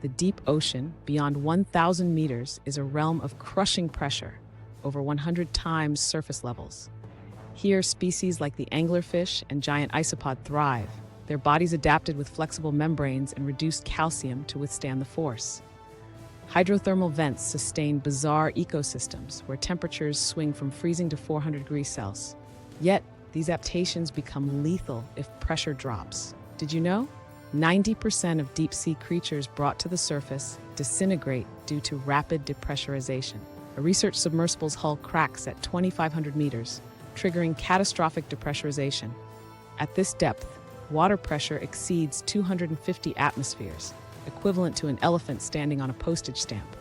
The deep ocean, beyond 1,000 meters, is a realm of crushing pressure, over 100 times surface levels. Here, species like the anglerfish and giant isopod thrive, their bodies adapted with flexible membranes and reduced calcium to withstand the force. Hydrothermal vents sustain bizarre ecosystems where temperatures swing from freezing to 400 degrees Celsius. Yet, these adaptations become lethal if pressure drops. Did you know? 90% of deep-sea creatures brought to the surface disintegrate due to rapid depressurization. A research submersible's hull cracks at 2,500 meters, triggering catastrophic depressurization. At this depth, water pressure exceeds 250 atmospheres, equivalent to an elephant standing on a postage stamp.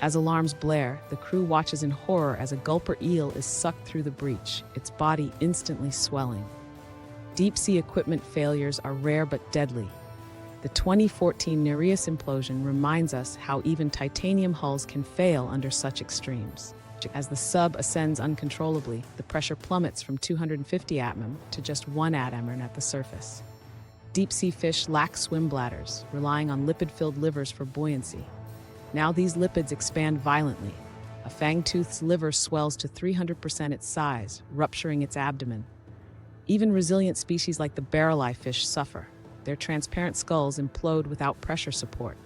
As alarms blare, the crew watches in horror as a gulper eel is sucked through the breach, its body instantly swelling. Deep-sea equipment failures are rare but deadly. The 2014 Nereus implosion reminds us how even titanium hulls can fail under such extremes. As the sub ascends uncontrollably, the pressure plummets from 250 atmom to just 1 atmom at the surface. Deep-sea fish lack swim bladders, relying on lipid-filled livers for buoyancy. Now these lipids expand violently. A fangtoot's liver swells to 300% its size, rupturing its abdomen. Even resilient species like the barrel-eye fish suffer. Their transparent skulls implode without pressure support.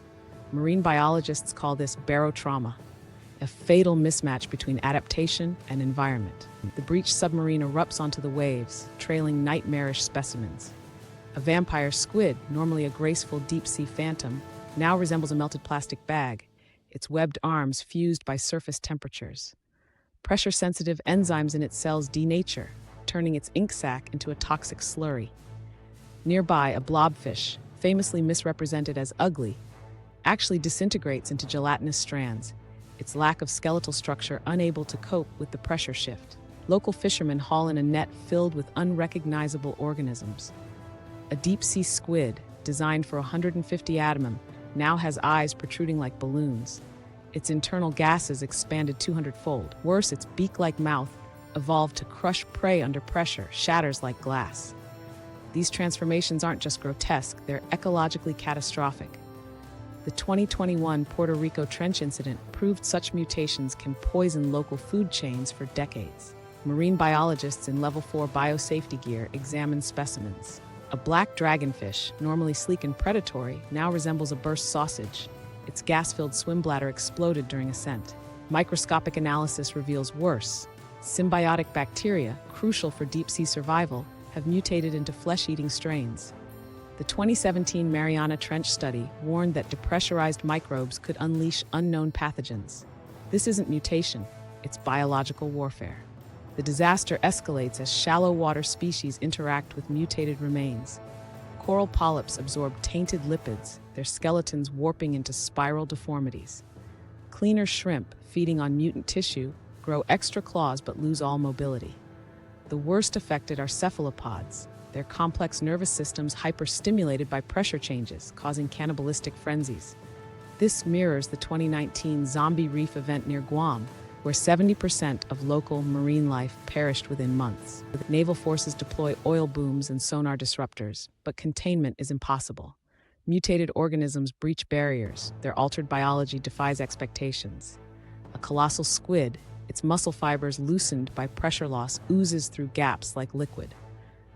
Marine biologists call this barotrauma, a fatal mismatch between adaptation and environment. The breached submarine erupts onto the waves, trailing nightmarish specimens. A vampire squid, normally a graceful deep-sea phantom, now resembles a melted plastic bag, its webbed arms fused by surface temperatures. Pressure-sensitive enzymes in its cells denature, turning its ink sac into a toxic slurry. Nearby, a blobfish, famously misrepresented as ugly, actually disintegrates into gelatinous strands, its lack of skeletal structure unable to cope with the pressure shift. Local fishermen haul in a net filled with unrecognizable organisms. A deep-sea squid, designed for 150 atmom, now has eyes protruding like balloons. Its internal gases expanded 200-fold. Worse, its beak-like mouth, evolved to crush prey under pressure, shatters like glass. These transformations aren't just grotesque, they're ecologically catastrophic. The 2021 Puerto Rico trench incident proved such mutations can poison local food chains for decades. Marine biologists in Level 4 biosafety gear examine specimens. A black dragonfish, normally sleek and predatory, now resembles a burst sausage. Its gas-filled swim bladder exploded during ascent. Microscopic analysis reveals worse. Symbiotic bacteria, crucial for deep-sea survival, have mutated into flesh-eating strains. The 2017 Mariana Trench study warned that depressurized microbes could unleash unknown pathogens. This isn't mutation, it's biological warfare. The disaster escalates as shallow water species interact with mutated remains. Coral polyps absorb tainted lipids, their skeletons warping into spiral deformities. Cleaner shrimp, feeding on mutant tissue, grow extra claws but lose all mobility. The worst affected are cephalopods, their complex nervous systems hyperstimulated by pressure changes, causing cannibalistic frenzies. This mirrors the 2019 zombie reef event near Guam, where 70% of local marine life perished within months. Naval forces deploy oil booms and sonar disruptors, but containment is impossible. Mutated organisms breach barriers, their altered biology defies expectations. A colossal squid, its muscle fibers loosened by pressure loss, oozes through gaps like liquid.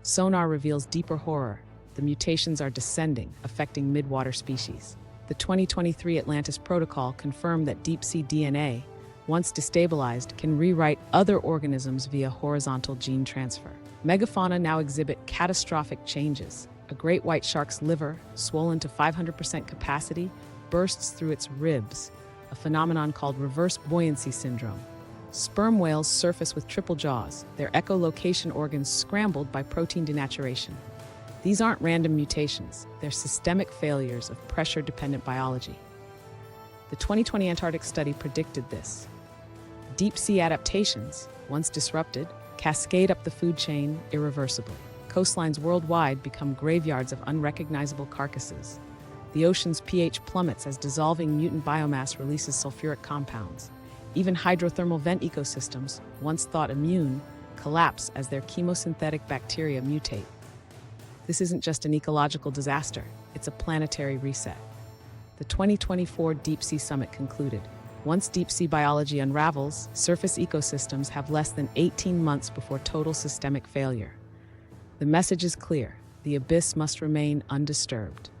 Sonar reveals deeper horror. The mutations are descending, affecting midwater species. The 2023 Atlantis Protocol confirmed that deep-sea DNA, once destabilized, can rewrite other organisms via horizontal gene transfer. Megafauna now exhibit catastrophic changes. A great white shark's liver, swollen to 500% capacity, bursts through its ribs, a phenomenon called reverse buoyancy syndrome. Sperm whales surface with triple jaws, their echolocation organs scrambled by protein denaturation. These aren't random mutations, they're systemic failures of pressure-dependent biology. The 2020 Antarctic study predicted this. Deep-sea adaptations, once disrupted, cascade up the food chain irreversibly. Coastlines worldwide become graveyards of unrecognizable carcasses. The ocean's pH plummets as dissolving mutant biomass releases sulfuric compounds. Even hydrothermal vent ecosystems, once thought immune, collapse as their chemosynthetic bacteria mutate. This isn't just an ecological disaster, it's a planetary reset. The 2024 Deep Sea Summit concluded. Once deep sea biology unravels, surface ecosystems have less than 18 months before total systemic failure. The message is clear: the abyss must remain undisturbed.